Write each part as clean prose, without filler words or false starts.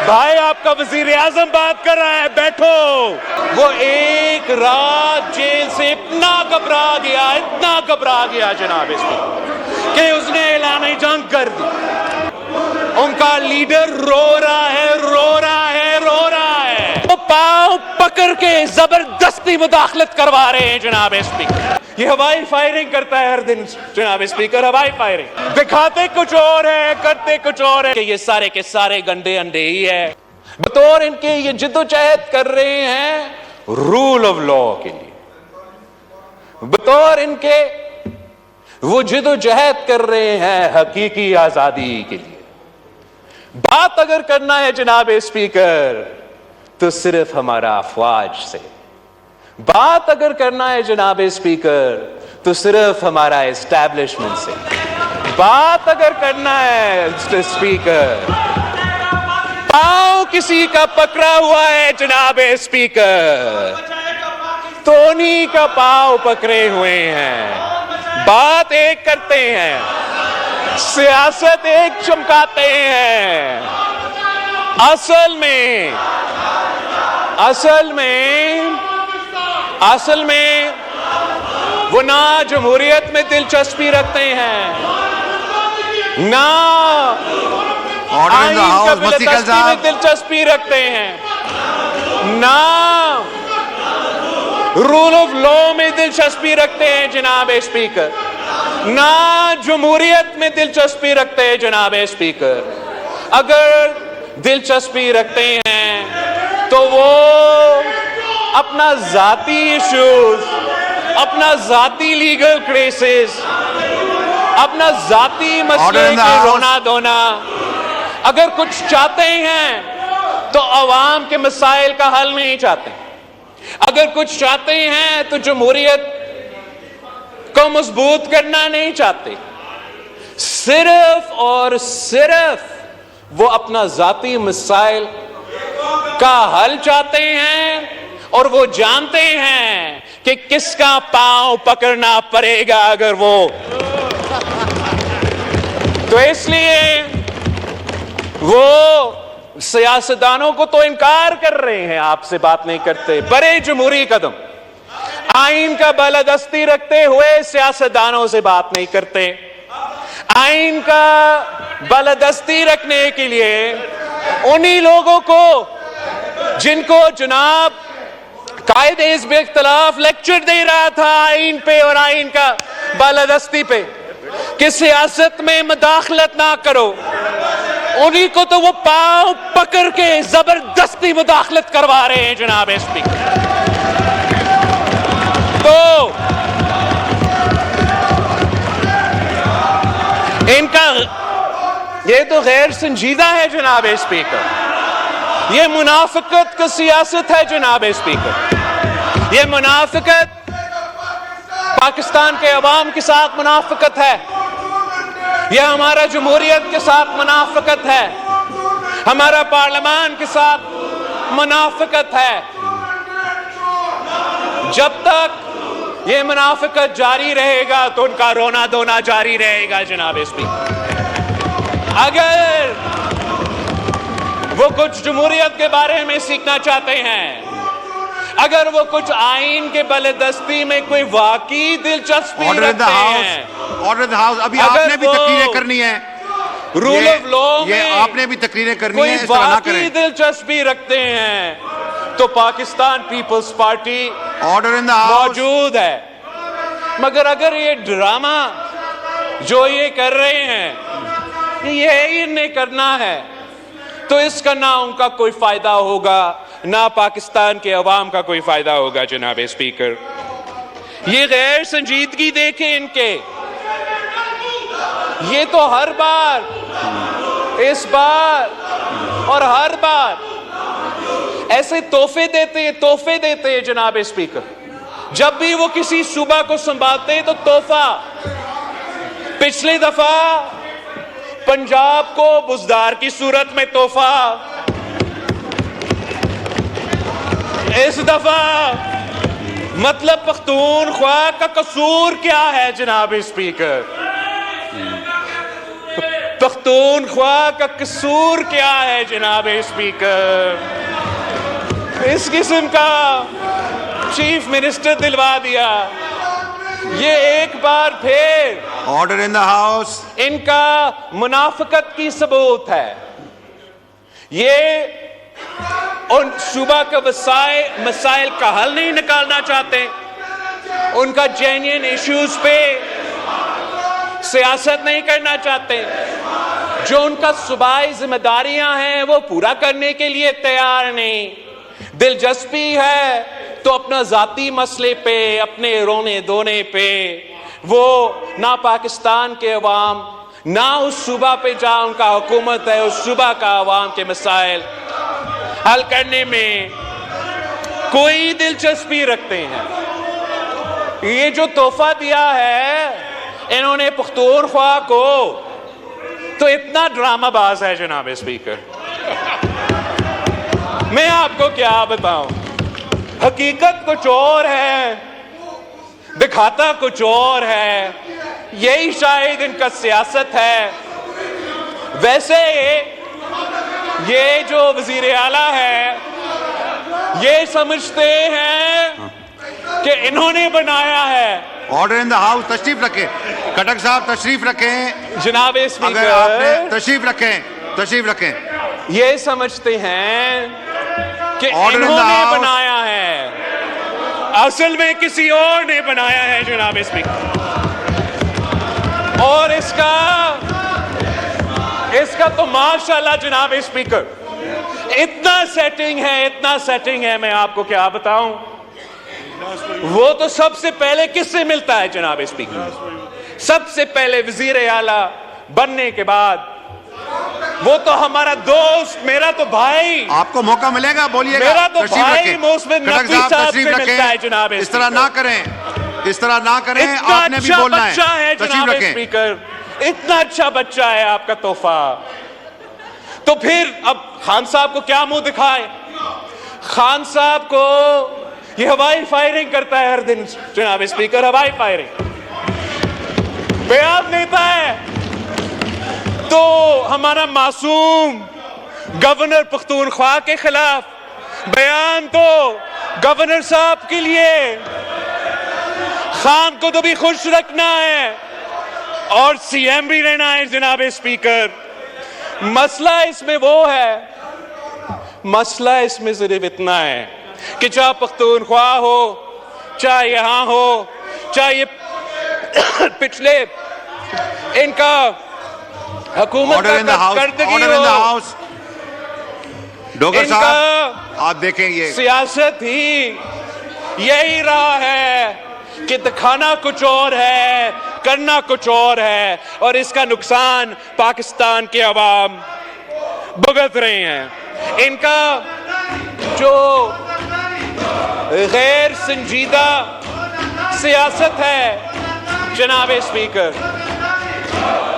भाई आपका वजीर आजम बात कर रहा है, बैठो। वो एक रात जेल से इतना घबरा गया जनाब इसमें कि उसने ऐलान जंग कर दी। उनका लीडर रो रहा है। वो पांव पकड़ के जबरदस्ती मुदाखलत करवा रहे हैं जनाब स्पीकर। ये हवाई फायरिंग करता है हर दिन जनाब स्पीकर, हवाई फायरिंग। दिखाते कुछ और है, करते कुछ और है। कि ये सारे के सारे गंदे अंडे ही है। बतौर इनके ये जिद्दोजहद कर रहे हैं रूल ऑफ लॉ के लिए, बतौर इनके वो जिद्दोजहद कर रहे हैं हकीकी आजादी के लिए। बात अगर करना है जनाब स्पीकर तो सिर्फ हमारा अफवाज से। बात अगर करना है जनाब स्पीकर तो सिर्फ हमारा एस्टैब्लिशमेंट से। बात अगर करना है स्पीकर, पांव किसी का पकड़ा हुआ है जनाब स्पीकर, तो उन्हीं का पांव पकड़े हुए हैं। बात एक करते हैं, सियासत एक चमकाते हैं। असल में वो ना जमहूरियत में दिलचस्पी रखते हैं, ना आईन का बिलादस्ती में दिलचस्पी रखते हैं, ना रूल ऑफ लॉ में दिलचस्पी रखते हैं जनाब स्पीकर, ना जमहूरियत में दिलचस्पी रखते हैं जनाब स्पीकर। अगर दिलचस्पी रखते हैं तो वो अपना जाती इश्यूज, अपना जाती लीगल केसेस, अपना जाती मसले के रोना धोना, अगर कुछ चाहते हैं तो अवाम के मसाइल का हल नहीं चाहते। अगर कुछ चाहते हैं तो जमहूरियत को मजबूत करना नहीं चाहते। सिर्फ और सिर्फ वो अपना जाती मसाइल का हल चाहते हैं और वो जानते हैं कि किसका पांव पकड़ना पड़ेगा अगर वो। तो इसलिए वो सियासतदानों को तो इनकार कर रहे हैं, आपसे बात नहीं करते। बड़े जमहूरी कदम, आईन का बालादस्ती रखते हुए सियासतदानों से बात नहीं करते। आईन का बालादस्ती रखने के लिए उन्हीं लोगों को जिनको जनाब कायदे हिज़्ब इख्तिलाफ लेक्चर दे रहा था आईन पे और आईन का बालादस्ती पे कि सियासत में मुदाखलत ना करो, उन्हीं को तो वो पांव पकड़ के जबरदस्ती मुदाखलत करवा रहे हैं जनाब स्पीकर। तो इनका ये तो गैर संजीदा है जनाब स्पीकर। ये मुनाफिकत की सियासत है जनाब स्पीकर। ये मुनाफिकत पाकिस्तान के अवाम के साथ मुनाफिकत है। यह हमारा जमहूरियत के साथ मुनाफिकत है, हमारा पार्लियामान के साथ मुनाफिकत है। जब तक ये मुनाफिकत जारी रहेगा तो उनका रोना धोना जारी रहेगा जनाब स्पीकर। अगर वो कुछ जमहूरियत के बारे में सीखना चाहते हैं, अगर वो कुछ आईन के बालादस्ती में कोई वाकई दिलचस्पी रखते हैं, ऑर्डर द हाउस, अभी आपने भी तकरीरें करनी है, रूल ऑफ लॉ में आपने भी तकरीरें करनी है, कोई वाकई दिलचस्पी रखते हैं तो Pakistan Peoples Party order in the house मौजूद है। मगर अगर ये ड्रामा जो ये कर रहे हैं ये इन्हें करना है तो इसका ना उनका कोई फायदा होगा, ना पाकिस्तान के अवाम का कोई फायदा होगा जनाब स्पीकर। ये गैर संजीदगी देखें इनके, ये तो हर बार, इस बार और हर बार ऐसे तोहफे देते हैं जनाब स्पीकर। जब भी वो किसी सूबा को संभालते हैं तो तोहफा। पिछली दफा पंजाब को बुजदार की सूरत में तोहफा, इस दफा मतलब पख्तूनख्वा का कसूर क्या है जनाब स्पीकर? पख्तूनख्वा का कसूर क्या है जनाब स्पीकर? इस किस्म का चीफ मिनिस्टर दिलवा दिया। ये एक बार फिर ऑर्डर इन द हाउस। इनका मुनाफिकत की सबूत है। ये उन सूबा के मसाइल का हल नहीं निकालना चाहते, उनका जेन्युइन इश्यूज पे सियासत नहीं करना चाहते, जो उनका सूबाई जिम्मेदारियां हैं वो पूरा करने के लिए तैयार नहीं। दिलचस्पी है तो अपना जाती मसले पे, अपने रोने धोने पे वो ना पाकिस्तान के अवाम, ना उस सूबा पे जहां उनका हुकूमत है उस सूबा का अवाम के मसाइल हल करने में कोई दिलचस्पी रखते हैं। ये जो तोहफा दिया है इन्होंने पख्तूनख्वा को, तो इतना ड्रामाबाज है जनाब स्पीकर, मैं आपको क्या बताऊं। हकीकत कुछ और है, दिखाता कुछ और है। यही शायद इनका सियासत है। वैसे ये जो वजीर आला है ये समझते हैं कि इन्होंने बनाया है। Order in the house. तशरीफ रखें खटक साहब, तशरीफ रखें जनाब अगर स्पीकर। आपने तशरीफ रखें, तशरीफ रखें। ये समझते हैं कि Order in the इन्होंने house. बनाया है, असल में किसी और ने बनाया है जनाब स्पीकर। और इसका तो माशाल्लाह जनाब स्पीकर इतना सेटिंग है, मैं आपको क्या बताऊं। वो तो सबसे पहले किससे मिलता है जनाब स्पीकर? सबसे पहले वजीर आला बनने के बाद वो तो हमारा दोस्त, मेरा तो भाई। आपको मौका मिलेगा, बोलिएगा। मेरा तो तशरीफ भाई रखें। मोहसिन खटक नकवी साहब, साहब तशरीफ से मिलता है रखें। जनाब इस तरह ना करें, इस तरह ना करें। इतना आपने भी अच्छा बोलना बच्चा है तशरीफ जनाब रखें। स्पीकर, इतना अच्छा बच्चा है आपका तोहफा। तो फिर अब खान साहब को क्या मुंह दिखाए? खान साहब को ये हवाई फायरिंग करता है हर दिन जनाब स्पीकर, हवाई फायरिंग बयान देता है। तो हमारा मासूम गवर्नर पख्तूनख्वा के खिलाफ बयान तो गवर्नर साहब के लिए, खान को तो भी खुश रखना है और सीएम भी रहना है जनाब स्पीकर। मसला इसमें वो है, मसला इसमें सिर्फ इतना है कि चाहे पख्तूनख्वा हो, चाहे यहां हो, चाहे पिछले इनका हुकूमत का करदगी हो, डोगर साहब आप देखें ये सियासत ही यही रहा है कि दिखाना कुछ और है, करना कुछ और है, और इसका नुकसान पाकिस्तान के अवाम भुगत रहे हैं। इनका जो गैर संजीदा सियासत है जनाब स्पीकर,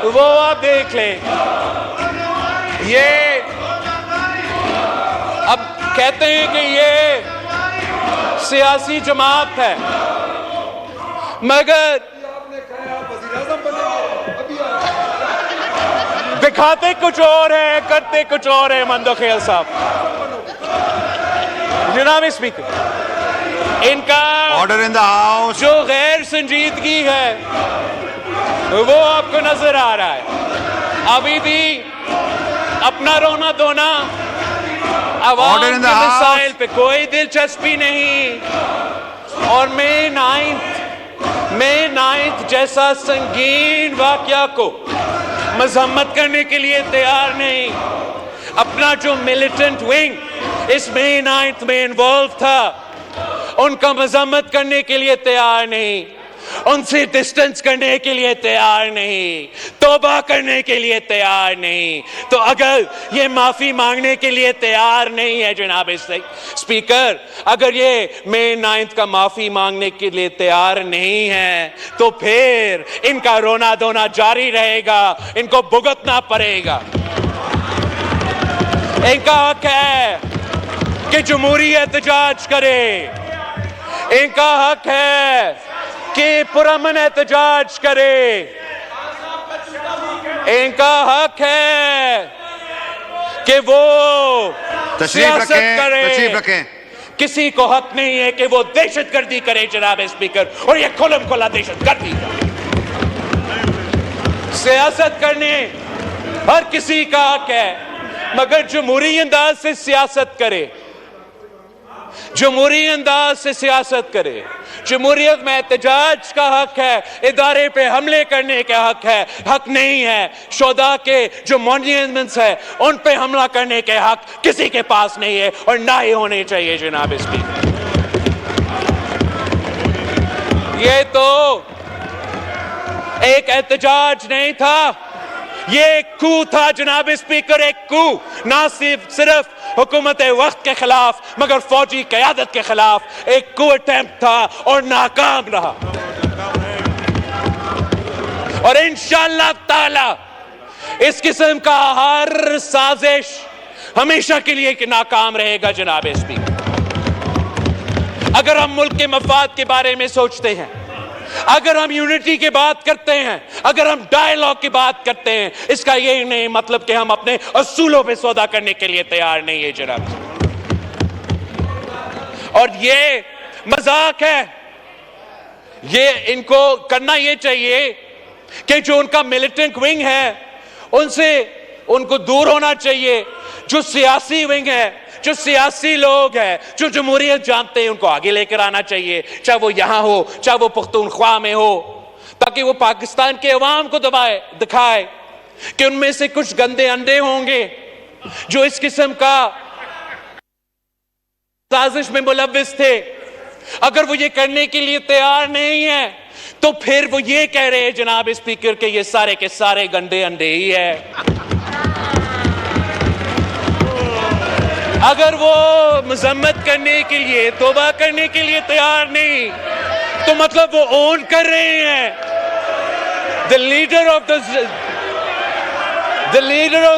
वो आप देख लें। ये अब कहते हैं कि ये सियासी जमात है, मगर दिखाते कुछ और है, करते कुछ और है। मंदो खेल साहब जनाब स्पीकर, इनका ऑर्डर इन द हाउस जो गैर संजीदगी है वो आपको नजर आ रहा है। अभी भी अपना रोना धोना, अवाम के मसाइल पे कोई दिलचस्पी नहीं, और मई 9 जैसा संगीन वाकया को मजम्मत करने के लिए तैयार नहीं। अपना जो मिलिटेंट विंग इस मई 9 में इन्वॉल्व था उनका मजम्मत करने के लिए तैयार नहीं, उनसे डिस्टेंस करने के लिए तैयार नहीं, तौबा करने के लिए तैयार नहीं। तो अगर ये माफी मांगने के लिए तैयार नहीं है जनाब स्पीकर, अगर ये मई 9 का माफी मांगने के लिए तैयार नहीं है, तो फिर इनका रोना धोना जारी रहेगा, इनको भुगतना पड़ेगा। इनका हक है कि जमहूरी एहतजाज करे, इनका हक है कि पुरअमन एहतजाज करे। इनका हक है कि वो सियासत करे। तशरीफ रखें। किसी को हक नहीं है कि वो दहशतगर्दी करे जनाब स्पीकर, और ये खुलम खुला दहशतगर्दी का सियासत करने हर किसी का हक है, मगर जमहूरी अंदाज से सियासत करे, जमहूरी अंदाज से सियासत करे। जमहूरियत में एहतजाज का हक है, इदारे पे हमले करने का हक है, हक नहीं है शोधा के जो मॉन्यूमेंट्स है उन पे हमला करने के हक किसी के पास नहीं है और ना ही होने चाहिए जनाब स्पीकर। ये तो एक एहतजाज नहीं था, ये एक कू था जनाब स्पीकर, एक कू। ना सिर्फ हुकूमत वक्त के खिलाफ मगर फौजी क़यादत के खिलाफ एक कू अटेम्प्ट था और नाकाम रहा। और इंशाअल्लाह ताला इस किस्म का हर साजिश हमेशा के लिए कि नाकाम रहेगा जनाब स्पीकर। अगर हम मुल्क के मफाद के बारे में सोचते हैं, अगर हम यूनिटी की बात करते हैं, अगर हम डायलॉग की बात करते हैं, इसका यही नहीं मतलब कि हम अपने असूलों पे सौदा करने के लिए तैयार नहीं है जनाब। और ये मजाक है, ये इनको करना ये चाहिए कि जो उनका मिलिटेंट विंग है उनसे उनको दूर होना चाहिए। जो सियासी विंग है, जो सियासी लोग हैं, जो जमहूरियत जानते हैं, उनको आगे लेकर आना चाहिए, चाहे वो यहां हो चाहे वो पख्तूनख्वा में हो, ताकि वो पाकिस्तान के अवाम को दिखाए कि उनमें से कुछ गंदे अंडे होंगे जो इस किस्म का साजिश में मुलव्विस थे। अगर वो ये करने के लिए तैयार नहीं है तो फिर वो ये कह रहे हैं जनाब स्पीकर के ये सारे के सारे गंदे अंडे ही है। अगर वो मजम्मत करने के लिए, तौबा करने के लिए तैयार नहीं तो मतलब वो ओन कर रहे हैं the leader of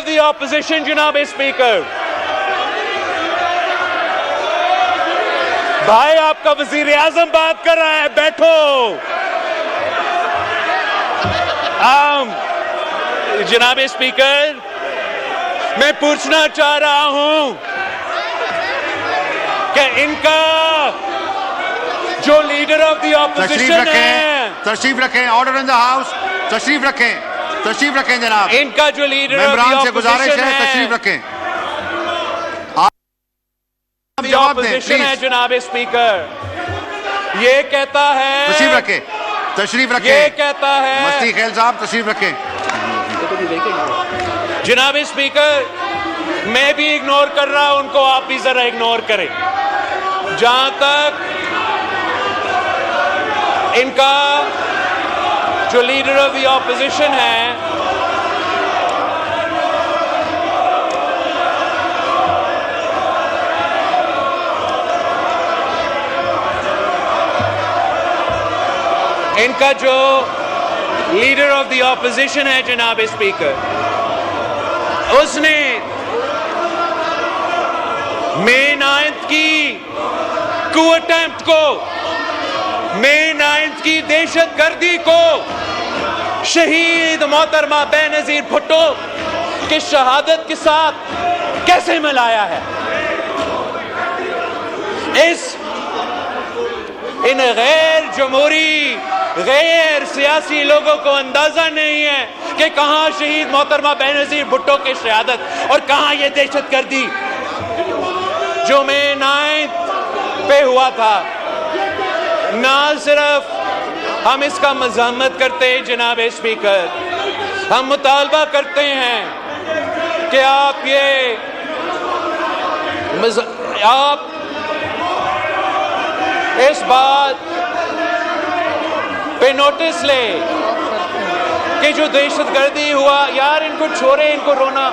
the opposition जनाब स्पीकर। भाई आपका वजीर आजम बात कर रहा है, बैठो। जनाब स्पीकर, मैं पूछना चाह रहा हूं कि इनका जो लीडर ऑफ द ऑपोजिशन है, तशरीफ रखें, ऑर्डर इन द हाउस, तशरीफ रखें जनाब। इनका जो लीडर मेंबरान से गुजारिश है तशरीफ रखें। जवाब दें प्लीज। है जनाब स्पीकर, ये कहता है तशरीफ रखें, ये कहता है मस्ती खेल साहब तशरीफ रखें। जनाब स्पीकर, मैं भी इग्नोर कर रहा हूं उनको, आप भी जरा इग्नोर करें। जहां तक इनका जो लीडर ऑफ द ऑपोजिशन है, इनका जो लीडर ऑफ द ऑपोजिशन है जनाब स्पीकर, उसने मई 9 की कू अटेम्प्ट को, मई 9 की दहशतगर्दी को शहीद मोहतरमा बेनजीर भुट्टो की शहादत के साथ कैसे मिलाया है। इन गैर जमहूरी गैर सियासी लोगों को अंदाजा नहीं है कि कहां शहीद मोहतरमा बेनजीर भुट्टो की शहादत और कहां ये दहशतगर्दी जो मई 9 पे हुआ था। ना सिर्फ हम इसका मज़म्मत करते हैं जनाब स्पीकर, हम मुतालबा करते हैं कि आप इस बात पे नोटिस ले कि जो दहशतगर्दी हुआ, यार इनको छोड़े, इनको रोना।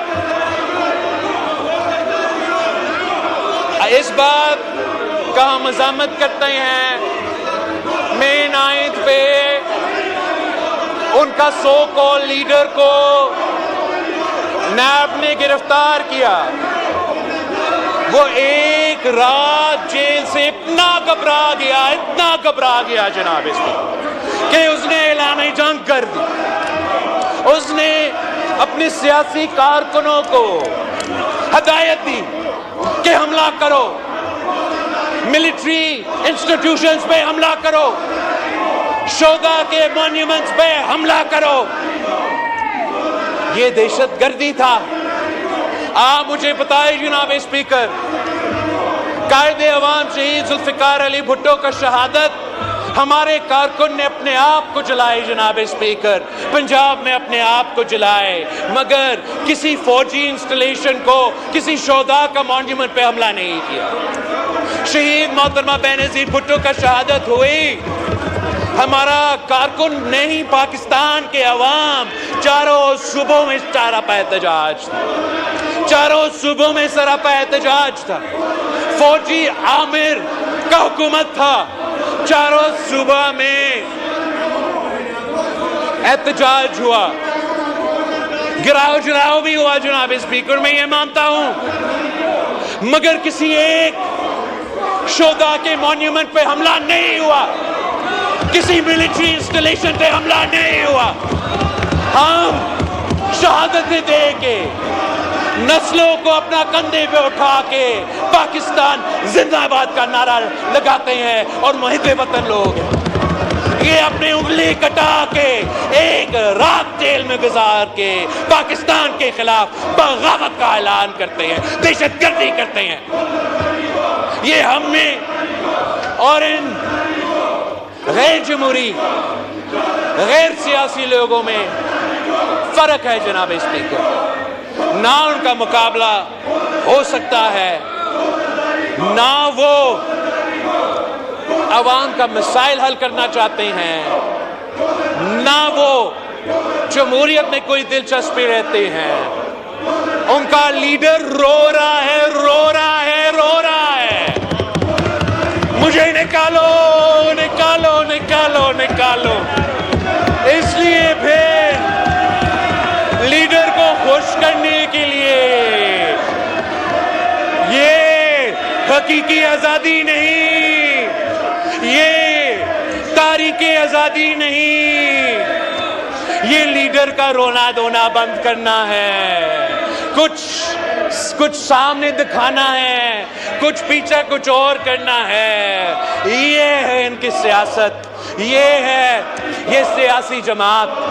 इस बात का हम मज़म्मत करते हैं मई 9 पे उनका सो कॉल लीडर को नैब ने गिरफ्तार किया। वो एक रात जेल से इतना घबरा गया जनाब इसमें कि उसने ऐलान जंग कर दी। उसने अपने सियासी कारकुनों को हदायत दी कि हमला करो, मिलिट्री इंस्टीट्यूशंस पे हमला करो, शोधा के मॉन्यूमेंट्स पे हमला करो। ये दहशतगर्दी था। आप मुझे बताएं जनाब स्पीकर, कायदे अवाम शहीद जुल्फिकार अली भुट्टो का शहादत हमारे कारकुन ने अपने आप को जलाए जनाब स्पीकर, पंजाब में अपने आप को जलाए, मगर किसी फौजी इंस्टॉलेशन को, किसी शोधा का मॉन्यूमेंट पे हमला नहीं किया। शहीद मोहतरमा बेनज़ीर भुट्टो का शहादत हुई, हमारा कारकुन नहीं, पाकिस्तान के अवाम चारों सूबों में सरापा एहतजाज था, चारों सूबों में सरापा एहतजाज था। फौजी आमिर का हुकूमत था, चारों सूबा में एहतजाज हुआ, गिराव जलाओ भी हुआ जनाब स्पीकर, मैं ये मानता हूं, मगर किसी एक शोधा के मॉन्यूमेंट पे हमला नहीं हुआ, किसी मिलिट्री इंस्टॉलेशन पे हमला नहीं हुआ। हम शहादतें दे के, नस्लों को अपना कंधे पे उठा के पाकिस्तान जिंदाबाद का नारा लगाते हैं और मुहिब्बे वतन लोग हैं। ये अपनी उंगली कटा के एक रात जेल में गुजार के पाकिस्तान के खिलाफ बगावत का ऐलान करते हैं, दहशतगर्दी करते हैं। ये हमने और इन गैर जमहूरी, गैर सियासी लोगों में फर्क है जनाब स्पीकर। ना उनका मुकाबला हो सकता है, ना वो अवाम का मसाइल हल करना चाहते हैं, ना वो जमहूरियत में कोई दिलचस्पी रहते हैं। उनका लीडर रो रहा है, रो रहा है, रो रहा है, मुझे निकालो, निकालो, निकालो, निकालो। इसलिए फिर लीडर को खुश करने के लिए ये हकीकी आजादी नहीं, ये तारीखी आजादी नहीं, ये लीडर का रोना धोना बंद करना है, कुछ सामने दिखाना है, कुछ पीछे कुछ और करना है। ये है इनकी सियासत, ये है ये सियासी जमात।